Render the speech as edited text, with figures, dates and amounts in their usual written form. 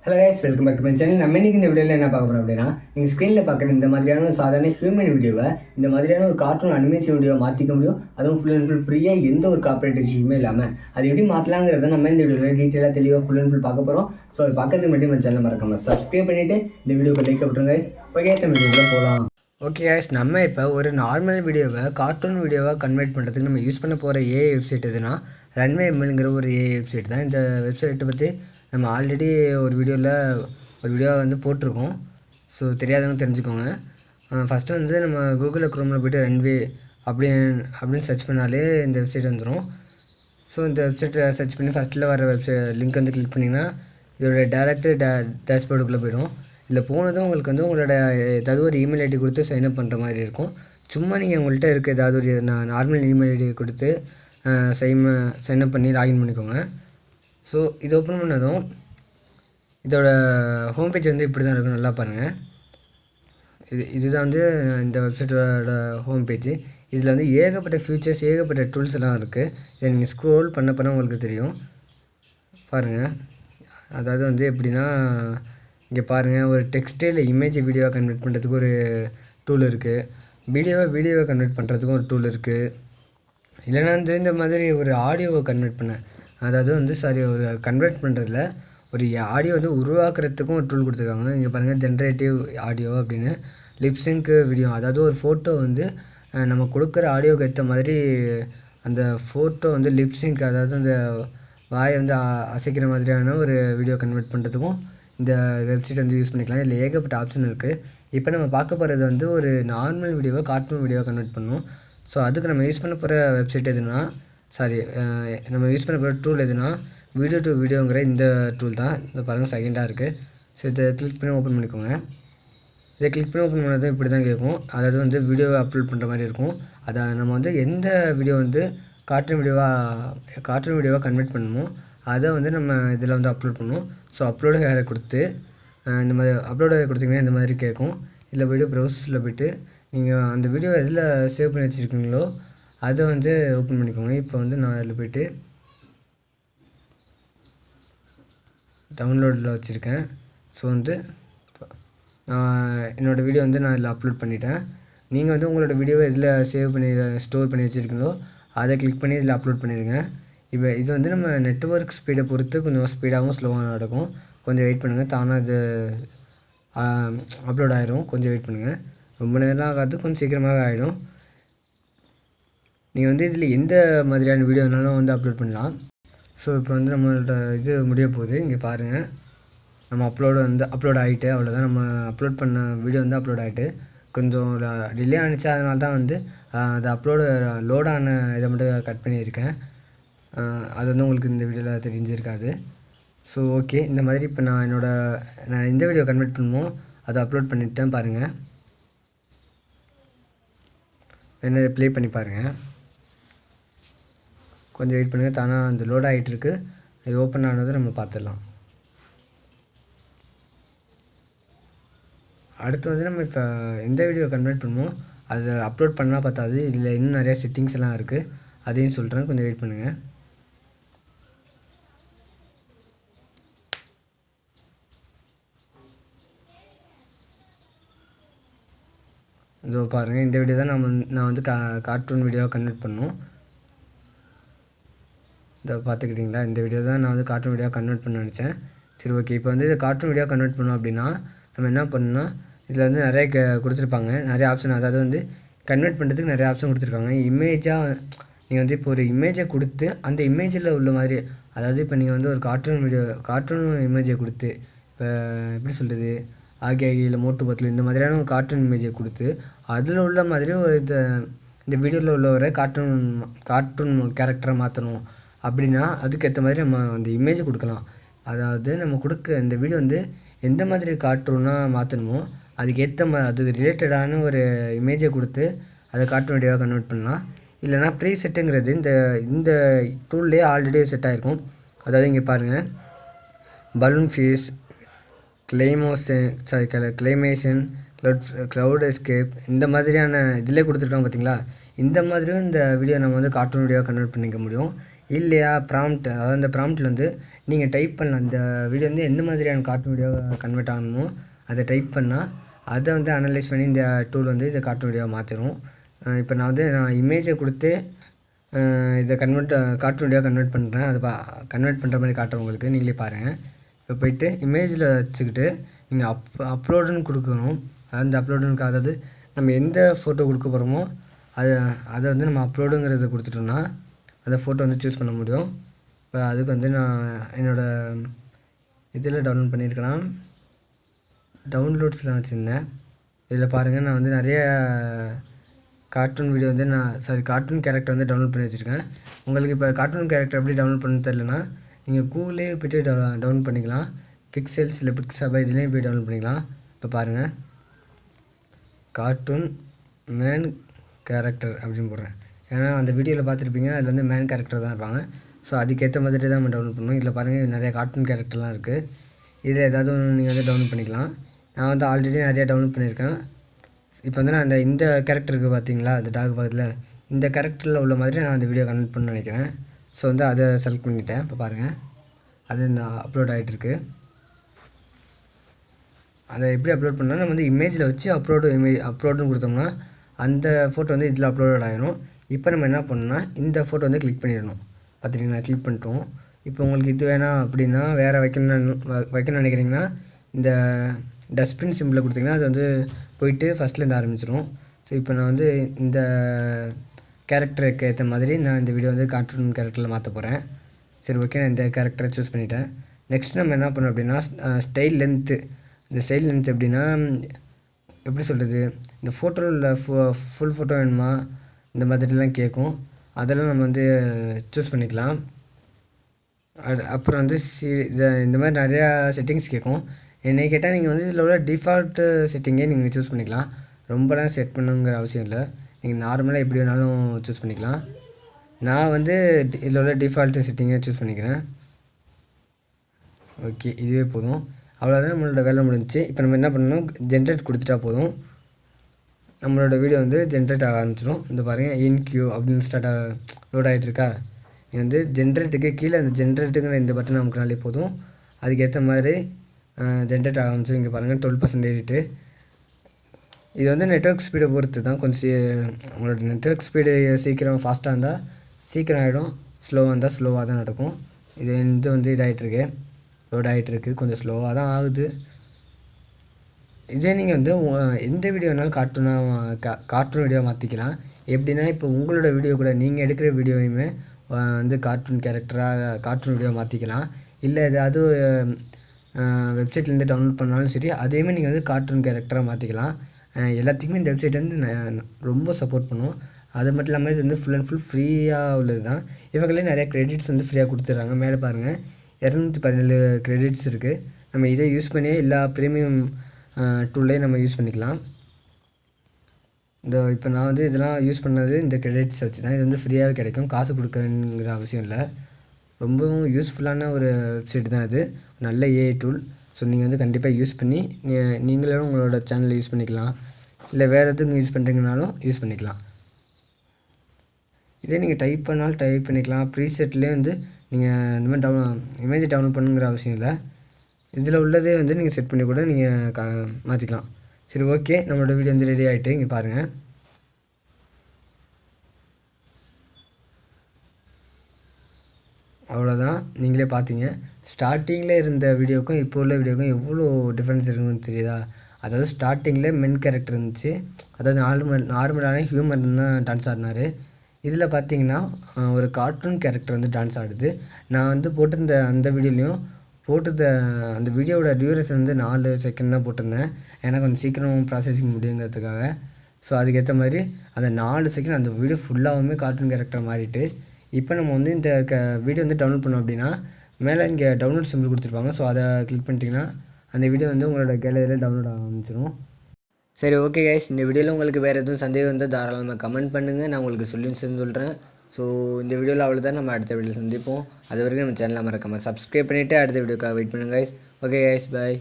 Hello guys, welcome back to my channel. நம்ம இன்னைக்கு இந்த வீடியோவில் என்ன பார்க்க போகிறோம் அப்படின்னா, நீங்கள் ஸ்க்ரீனில் பார்க்குற இந்த மாதிரியான ஒரு சாதாரண ஹியூமன் வீடியோவை இந்த மாதிரியான ஒரு கார்ட்டூன் அனிமேஷன் வீடியோவை மாற்றிக்க முடியும். அதுவும் ஃபுல் அண்ட் ஃபுல் ஃப்ரீயாக எந்த ஒரு கார்பரேட் இஷ்யூமே இல்லாமல் அது எப்படி மாற்றலாங்கிறத நம்ம இந்த வீடியோவில் டீட்டெயிலாக தெளிவாக ஃபுல் அண்ட் ஃபுல் பார்க்க போகிறோம். ஸோ அது பார்க்கறதுக்கு மட்டும் நம்ம சேனல் மறக்காமல் சப்ஸ்கிரைப் பண்ணிவிட்டு இந்த வீடியோக்கு லைக் விட்டுருங்க கைஸ். ஓகே, நம்ம வீடியோவில் போகலாம். ஓகே கைஸ், நம்ம இப்போ ஒரு நார்மல் வீடியோவை கார்ட்டூன் வீடியோவாக கன்வெர்ட் பண்ணுறதுக்கு நம்ம யூஸ் பண்ண போகிற ஏஐ வெப்சைட் எதுனா ரன்வேஎம்எல்ங்கிற ஒரு ஏஐ வெப்சைட் தான். இந்த வெப்சைட்டை பற்றி நம்ம ஆல்ரெடி ஒரு வீடியோவை வந்து போட்டிருக்கோம். ஸோ தெரியாதவங்க தெரிஞ்சுக்கோங்க. ஃபஸ்ட்டு வந்து நம்ம கூகுளில் க்ரோமில் போய்ட்டு ரன்வே அப்படின்னு சர்ச் பண்ணாலே இந்த வெப்சைட் வந்துடும். ஸோ இந்த வெப்சைட்டை சர்ச் பண்ணி ஃபஸ்ட்டில் வர லிங்க் வந்து கிளிக் பண்ணிங்கன்னா இதோட டேரெக்டு டேஷ்போர்டுக்குள்ளே போய்டும். இதில் போனதும் உங்களுக்கு வந்து உங்களோட ஏதாவது ஒரு இமெயில் ஐடி கொடுத்து சைன்அப் பண்ணுற மாதிரி இருக்கும். சும்மா நீங்கள் உங்கள்கிட்ட இருக்க ஏதாவது ஒரு நார்மல் இமெயில் ஐடி கொடுத்து சைன்அப் பண்ணி லாகின் பண்ணிக்கோங்க. ஸோ இது ஓப்பன் பண்ணதும் இதோட ஹோம் பேஜ் வந்து இப்படி தான் இருக்கும். நல்லா பாருங்கள். இதுதான் வந்து இந்த வெப்சைட்டோட ஹோம் பேஜ். இதில் வந்து ஏகப்பட்ட ஃபியூச்சர்ஸ், ஏகப்பட்ட டூல்ஸ் எல்லாம் இருக்குது. இதை நீங்கள் ஸ்க்ரோல் பண்ண உங்களுக்கு தெரியும். பாருங்கள். அதாவது வந்து எப்படின்னா, இங்கே பாருங்கள், ஒரு டெக்ஸ்ட்டு இல்லை இமேஜை வீடியோவாக கன்வெர்ட் பண்ணுறதுக்கு ஒரு டூல் இருக்குது. வீடியோவை கன்வெர்ட் பண்ணுறதுக்கும் ஒரு டூல் இருக்குது. இல்லைனா வந்து இந்த மாதிரி ஒரு ஆடியோவை அதாவது வந்து ஒரு கன்வெர்ட் பண்ணுறதுல ஒரு ஆடியோ வந்து உருவாக்குறதுக்கும் ஒரு டூல் கொடுத்துருக்காங்க. இங்கே பாருங்கள், ஜென்ரேட்டிவ் ஆடியோ அப்படின்னு லிப்ஸிங்க்கு வீடியோ. அதாவது ஒரு ஃபோட்டோ வந்து நம்ம கொடுக்குற ஆடியோவுக்கு ஏற்ற மாதிரி அந்த ஃபோட்டோ வந்து லிப்ஸிங்க், அதாவது அந்த வாயை வந்து அசைக்கிற மாதிரியான ஒரு வீடியோ கன்வெர்ட் பண்ணுறதுக்கும் இந்த வெப்சைட் வந்து யூஸ் பண்ணிக்கலாம். இதில் ஏகப்பட்ட ஆப்ஷன் இருக்குது. இப்போ நம்ம பார்க்க போகிறது வந்து ஒரு நார்மல் வீடியோவை கார்ட்டூன் வீடியோவை கன்வெர்ட் பண்ணணும். ஸோ அதுக்கு நம்ம யூஸ் பண்ண போகிற வெப்சைட் எதுனா நம்ம யூஸ் பண்ண போகிற டூல் எதுனா வீடியோ டு வீடியோங்கிற இந்த டூல் தான். இந்த பாருங்கள், செகண்டாக இருக்குது. ஸோ இதை கிளிக் பண்ணி ஓப்பன் பண்ணிக்கோங்க. இதை கிளிக் பண்ணி ஓப்பன் பண்ணதும் இப்படி தான் கேட்கும். அதாவது வந்து வீடியோவை அப்லோட் பண்ணுற மாதிரி இருக்கும். அதை நம்ம வந்து எந்த வீடியோ வந்து கார்ட்டூன் வீடியோவாக கன்வெர்ட் பண்ணணுமோ அதை வந்து நம்ம இதில் வந்து அப்லோட் பண்ணணும். ஸோ அப்லோடு ஹேரை கொடுத்து இந்த மாதிரி அப்லோடு ஹேர் கொடுத்திங்கன்னா இந்த மாதிரி கேட்கும். இல்லை வீடியோ ப்ரௌசரில் போய்ட்டு நீங்கள் அந்த வீடியோ எதில் சேவ் பண்ணி வச்சுருக்கீங்களோ அதை வந்து ஓப்பன் பண்ணிக்கோங்க. இப்போ வந்து நான் அதில் போய்ட்டு டவுன்லோடில் வச்சுருக்கேன். ஸோ வந்து என்னோடய வீடியோ வந்து நான் இதில் அப்லோட் பண்ணிட்டேன். நீங்கள் வந்து உங்களோட வீடியோவை எதில் ஸ்டோர் பண்ணி வச்சுருக்கீங்களோ அதை கிளிக் பண்ணி இதில் அப்லோட் பண்ணிடுங்க. இப்போ இது வந்து நம்ம நெட்வொர்க் ஸ்பீடை பொறுத்து கொஞ்சம் ஸ்பீடாகவும் ஸ்லோவாக நடக்கும். கொஞ்சம் வெயிட் பண்ணுங்கள், தானாக அது அப்லோட் ஆகிரும். கொஞ்சம் வெயிட் பண்ணுங்கள். ரொம்ப நேரம் ஆகாது, கொஞ்சம் சீக்கிரமாகவே ஆகிடும். நீங்கள் வந்து இதில் எந்த மாதிரியான வீடியோ வேணாலும் வந்து அப்லோட் பண்ணலாம். ஸோ இப்போ வந்து நம்மளோட இது முடிய போகுது. இங்கே பாருங்கள், நம்ம அப்லோட் ஆகிட்டு அவ்வளோதான். நம்ம அப்லோட் பண்ண வீடியோ வந்து அப்லோட் ஆகிட்டு கொஞ்சம் டிலே ஆனிச்சு. அதனால தான் வந்து அது லோடான இதை மட்டும் கட் பண்ணியிருக்கேன். அது வந்து உங்களுக்கு இந்த வீடியோவில் தெரிஞ்சிருக்காது. ஸோ ஓகே, இந்த மாதிரி இப்போ நான் எந்த வீடியோ கன்வெர்ட் பண்ணுமோ அதை அப்லோட் பண்ணிவிட்டேன். பாருங்கள், என்ன ப்ளே பண்ணி பாருங்கள். கொஞ்சம் வெயிட் பண்ணுங்கள், தானாக அந்த லோட் ஆகிட்டுருக்கு. இது ஓப்பன் ஆனதை நம்ம பார்த்துடலாம். அடுத்து வந்து நம்ம இப்போ எந்த வீடியோ கன்வெர்ட் பண்ணுமோ அதை அப்லோட் பண்ணால் பார்த்தாது. இதில் இன்னும் நிறையா செட்டிங்ஸ் எல்லாம் இருக்குது, அதையும் சொல்கிறேன். கொஞ்சம் வெயிட் பண்ணுங்கள். இதோ பாருங்கள், இந்த வீடியோ தான் நான் வந்து கார்ட்டூன் வீடியோவை கன்வெர்ட் பண்ணணும். இதை பார்த்துக்கிட்டிங்களா? இந்த வீடியோ தான் நான் வந்து கார்ட்டூன் வீடியோ கன்வெர்ட் பண்ண நினச்சேன். சரி ஓகே, இப்போ வந்து இதை கார்ட்டூன் வீடியோ கன்வெர்ட் பண்ணோம் அப்படின்னா நம்ம என்ன பண்ணணும்னா, இதில் வந்து நிறைய கொடுத்துருப்பாங்க, நிறைய ஆப்ஷன். அதாவது வந்து கன்வெர்ட் பண்ணுறதுக்கு நிறைய ஆப்ஷன் கொடுத்துருக்காங்க. இமேஜாக நீங்கள் வந்து இப்போ ஒரு இமேஜை கொடுத்து அந்த இமேஜில் உள்ள மாதிரி, அதாவது இப்போ நீங்கள் வந்து ஒரு கார்ட்டூன் இமேஜை கொடுத்து, இப்போ எப்படி சொல்கிறது, இல்லை மோட்டு பத்தில் இந்த மாதிரியான ஒரு கார்ட்டூன் இமேஜை கொடுத்து அதில் உள்ள மாதிரி இந்த வீடியோவில் உள்ள ஒரு கார்ட்டூன் கேரக்டரை மாற்றணும் அப்படின்னா அதுக்கேற்ற மாதிரி நம்ம அந்த இமேஜை கொடுக்கலாம். அதாவது நம்ம இந்த வீடியோ வந்து எந்த மாதிரி கார்ட்டூனாக மாற்றணுமோ அதுக்கேற்ற அதுக்கு ரிலேட்டடான ஒரு இமேஜை கொடுத்து அதை கார்ட்டூன் வீடியோவாக கன்வெர்ட் பண்ணலாம். இல்லைனா ப்ரீசெட்டுங்கிறது இந்த டூல்லேயே ஆல்ரெடி செட் ஆகிருக்கும். அதாவது இங்கே பாருங்கள், பலூன் ஃபேஸ், கிளைமேஷன், க்ளவுட் எஸ்கேப் இந்த மாதிரியான இதிலே கொடுத்துருக்காங்க பார்த்தீங்களா. இந்த மாதிரியும் இந்த வீடியோ நம்ம வந்து கார்ட்டூன் வீடியோவாக கன்வெர்ட் பண்ணிக்க முடியும். இல்லையா ப்ராம்ப்ட், அதாவது அந்த ப்ராம்ப்ட்டில் வந்து நீங்கள் டைப் பண்ணலாம். இந்த வீடியோ வந்து எந்த மாதிரியான கார்ட்டூன் வீடியோவாக கன்வெர்ட் ஆகணுமோ அதை டைப் பண்ணால் அதை வந்து அனலைஸ் பண்ணி இந்த டூல் வந்து இதை கார்ட்டூன் வீடியோவாக மாற்றிடும். இப்போ நான் இமேஜை கொடுத்து இதை கார்ட்டூன் வீடியோவாக கன்வெர்ட் பண்ணுறேன். அதை கன்வெர்ட் பண்ணுற மாதிரி காட்டுறேன் உங்களுக்கு, நீங்களே பாருங்கள். இப்போ போய்ட்டு இமேஜில் வச்சுக்கிட்டு நீங்கள் அப்லோடுன்னு கொடுக்கணும். அந்த அப்லோடுன்னு, அதாவது நம்ம எந்த ஃபோட்டோ கொடுக்க போகிறோமோ அதை வந்து நம்ம அப்லோடுங்கிறத கொடுத்துட்டோம்னா அந்த ஃபோட்டோ வந்து சூஸ் பண்ண முடியும். இப்போ அதுக்கு வந்து நான் என்னோடய இதில் டவுன்லோட் பண்ணியிருக்கலாம், டவுன்லோட்ஸில் வச்சுருந்தேன். இதில் பாருங்கள், நான் வந்து நிறைய கார்ட்டூன் வீடியோ வந்து கார்ட்டூன் கேரக்டர் வந்து டவுன்லோட் பண்ணி வச்சுருக்கேன். உங்களுக்கு இப்போ கார்ட்டூன் கேரக்டர் எப்படி டவுன்லோட் பண்ண தெரியலனா நீங்கள் கூகுளே போய்ட்டு டவுன்லோட் பண்ணிக்கலாம். பிக்சல்ஸ் இல்லை பிக்ஸாபா இதுலேயும் போய் டவுன்லோட் பண்ணிக்கலாம். இப்போ பாருங்கள், கார்ட்டூன் மேன் கேரக்டர் அப்படின்னு போடுறேன். ஏன்னா அந்த வீடியோவில் பார்த்துருப்பீங்க, அதில் வந்து மேன் கேரக்டர் தான் இருப்பாங்க. ஸோ அதுக்கேற்ற மாதிரி தான் நம்ம டவுன்லோட் பண்ணணும். இதில் பாருங்கள், நிறைய கார்ட்டூன் கேரக்டர்லாம் இருக்குது. இதில் ஏதாவது ஒன்று நீங்கள் வந்து டவுன்லோட் பண்ணிக்கலாம். நான் வந்து ஆல்ரெடி நிறையா டவுன்லோட் பண்ணியிருக்கேன். இப்போ வந்து நான் இந்த கேரக்டருக்கு பார்த்தீங்களா, அந்த டாக் பக்கத்தில் இந்த கேரக்டரில் உள்ள மாதிரி நான் அந்த வீடியோ கன்வெர்ட் பண்ண நினைக்கிறேன். ஸோ வந்து அதை செலக்ட் பண்ணிட்டேன். இப்போ பாருங்கள், அது இந்த அப்லோட் ஆகிட்டுருக்கு. அதை எப்படி அப்லோட் பண்ணால் நம்ம வந்து இமேஜில் வச்சு அப்லோடுன்னு கொடுத்தோம்னா அந்த ஃபோட்டோ வந்து இதில் அப்லோட் ஆகிடும். இப்போ நம்ம என்ன பண்ணணும்னா இந்த ஃபோட்டோ வந்து கிளிக் பண்ணிடணும். பார்த்துட்டிங்கன்னா கிளிக் பண்ணிட்டோம். இப்போ உங்களுக்கு இது வேணாம் அப்படின்னா வேறு வைக்கணும்னு நினைக்கிறீங்கன்னா இந்த டஸ்ட்பின் சிம்பிளை கொடுத்தீங்கன்னா அது வந்து போயிட்டு ஃபஸ்ட்லேருந்து ஆரம்பிச்சிடும். ஸோ இப்போ நான் வந்து இந்த கேரக்டருக்கு ஏற்ற மாதிரி நான் இந்த வீடியோ வந்து கார்ட்டூன் கேரக்டரில் மாற்ற போகிறேன். சரி, ஓகே, நான் இந்த கேரக்டரை சூஸ் பண்ணிட்டேன். நெக்ஸ்ட் நம்ம என்ன பண்ணோம் அப்படின்னா ஸ்டைல் லென்த்து. இந்த ஸ்டைல் லென்த் எப்படின்னா, எப்படி சொல்கிறது, இந்த ஃபோட்டோவில் ஃபுல் ஃபோட்டோ வேணுமா இந்த மாதிரிலாம் கேட்கும். அதெல்லாம் நம்ம வந்து சூஸ் பண்ணிக்கலாம். அப்புறம் வந்து இந்த மாதிரி நிறையா செட்டிங்ஸ் கேட்கும். என்னை கேட்டால் நீங்கள் வந்து இதில் உள்ள டிஃபால்ட்டு செட்டிங்கே நீங்கள் சூஸ் பண்ணிக்கலாம். ரொம்பலாம் செட் பண்ணுங்கிற அவசியம் இல்லை. நீங்கள் நார்மலாக எப்படி வேணாலும் சூஸ் பண்ணிக்கலாம். நான் வந்து இதில் உள்ள டிஃபால்ட்டு செட்டிங்கை சூஸ் பண்ணிக்கிறேன். ஓகே, இதுவே போதும். அவ்வளோதான், நம்மளோட வேலை முடிஞ்சிச்சு. இப்போ நம்ம என்ன பண்ணணும், ஜென்ரேட் கொடுத்துட்டா போதும். நம்மளோட வீடியோ வந்து ஜென்ரேட் ஆக ஆரம்பிச்சிடும். இந்த பாருங்கள், இன்க்யூ அப்படின்னு லோட் ஆகிட்டுருக்கா. நீங்கள் வந்து ஜென்ரேட்டுக்கு கீழே அந்த ஜென்ரேட்டுங்கிற இந்த பட்டன் நமக்குனாலே போதும். அதுக்கேற்ற மாதிரி ஜென்ரேட் ஆக ஆரம்பிச்சிடும். இங்கே பாருங்கள் 12% ஏறிட்டு. இது வந்து நெட்வொர்க் ஸ்பீடை பொறுத்து தான். உங்களோட நெட்வொர்க் ஸ்பீடு சீக்கிரம் ஃபாஸ்ட்டாக இருந்தால் சீக்கிரம் ஆகிடும், ஸ்லோவாக இருந்தால் ஸ்லோவாக தான் நடக்கும். இது வந்து இதாகிட்டுருக்கு, லோட் ஆகிட்டுருக்கு, கொஞ்சம் ஸ்லோவாக தான் ஆகுது. இதே நீங்கள் வந்து எந்த வீடியோ வேணாலும் கார்ட்டூன் வீடியோ மாற்றிக்கலாம். எப்படின்னா, இப்போ உங்களோட வீடியோ கூட நீங்கள் எடுக்கிற வீடியோவையுமே வந்து கார்ட்டூன் வீடியோ மாற்றிக்கலாம். இல்லை ஏதாவது வெப்சைட்லேருந்து டவுன்லோட் பண்ணாலும் சரி, அதையுமே நீங்கள் வந்து கார்ட்டூன் கேரக்டராக மாற்றிக்கலாம். எல்லாத்துக்குமே இந்த வெப்சைட் வந்து ரொம்ப சப்போர்ட் பண்ணும். அது மட்டும் இல்லாமல் இது வந்து ஃபுல் அண்ட் ஃபுல் ஃப்ரீயாக உள்ளது தான். இவங்களே நிறையா கிரெடிட்ஸ் வந்து ஃப்ரீயாக கொடுத்துட்றாங்க. மேலே பாருங்கள், 217 கிரெடிட்ஸ் இருக்குது. நம்ம இதை யூஸ் பண்ணி எல்லா ப்ரீமியம் டூல்லையும் நம்ம யூஸ் பண்ணிக்கலாம். இப்போ நான் வந்து இதெல்லாம் யூஸ் பண்ணது இந்த கிரெடிட்ஸ் வச்சு தான். இது வந்து ஃப்ரீயாகவே கிடைக்கும், காசு கொடுக்கணுங்கிற அவசியம் இல்லை. ரொம்பவும் யூஸ்ஃபுல்லான ஒரு வெப்சைட் தான் இது, நல்ல ஏஐ டூல். ஸோ நீங்கள் வந்து கண்டிப்பாக யூஸ் பண்ணி நீங்களும் உங்களோட சேனலில் யூஸ் பண்ணிக்கலாம். இல்லை வேறு எதுவும் யூஸ் பண்ணுறீங்கனாலும் யூஸ் பண்ணிக்கலாம். இதே நீங்கள் டைப் பண்ணாலும் டைப் பண்ணிக்கலாம். ப்ரீசெட்லேயே வந்து நீங்கள் இந்த மாதிரி இமேஜை டவுன்லோட் பண்ணுங்கிற அவசியம் இல்லை. இதில் உள்ளதே வந்து நீங்கள் செட் பண்ணி கூட நீங்கள் மாற்றிக்கலாம். சரி, ஓகே, நம்மளோட வீடியோ வந்து ரெடி ஆகிட்டு. இங்கே பாருங்கள், அவ்வளோதான், நீங்களே பார்த்தீங்க. ஸ்டார்டிங்கில் இருந்த வீடியோக்கும் இப்போ உள்ள வீடியோக்கும் எவ்வளோ டிஃப்ரென்ஸ் இருக்குன்னு தெரியுதா. அதாவது ஸ்டார்டிங்கில் மென் கேரக்டர் இருந்துச்சு, அதாவது நார்மலான ஹியூமன் தான் டான்ஸ் ஆடினார். இதில் பார்த்தீங்கன்னா ஒரு கார்ட்டூன் கேரக்டர் வந்து டான்ஸ் ஆடுது. நான் வந்து போட்டிருந்த அந்த வீடியோலையும் அந்த வீடியோவோட டியூரேஷன் வந்து 4 செகண்ட் தான் போட்டிருந்தேன். ஏன்னா கொஞ்சம் சீக்கிரம் ப்ராசஸிங் முடியுங்கிறதுக்காக. ஸோ அதுக்கேற்ற மாதிரி அந்த 4 செகண்ட் அந்த வீடியோ ஃபுல்லாகவுமே கார்ட்டூன் கேரக்டர் மாறிட்டு, இப்போ நம்ம வந்து இந்த வீடியோ வந்து டவுன்லோட் பண்ணோம் அப்படின்னா மேலே இங்கே டவுன்லோட் சிம்பிள் கொடுத்துருப்பாங்க. ஸோ அதை கிளிக் பண்ணிட்டீங்கன்னா அந்த வீடியோ வந்து உங்களோட கேலரியில் டவுன்லோட் ஆக ஆரம்பிச்சிடும். சரி, ஓகே கைஸ், இந்த வீடியோவில் உங்களுக்கு வேறு எதுவும் சந்தேகம் இருந்தால் தாராளமாக கமெண்ட் பண்ணுங்கள், நான் உங்களுக்கு சொல்யூஷன் சொல்கிறேன். ஸோ இந்த வீடியோவில் அவ்வளோதான். நம்ம அடுத்த வீடியோவில் சந்திப்போம். அது வரைக்கும் நம்ம சேனலை மறக்காமல் சப்ஸ்கிரைப் பண்ணிவிட்டு அடுத்த வீடியோக்காக வெயிட் பண்ணுங்கள் கைஸ். ஓகே கைஸ், பாய்.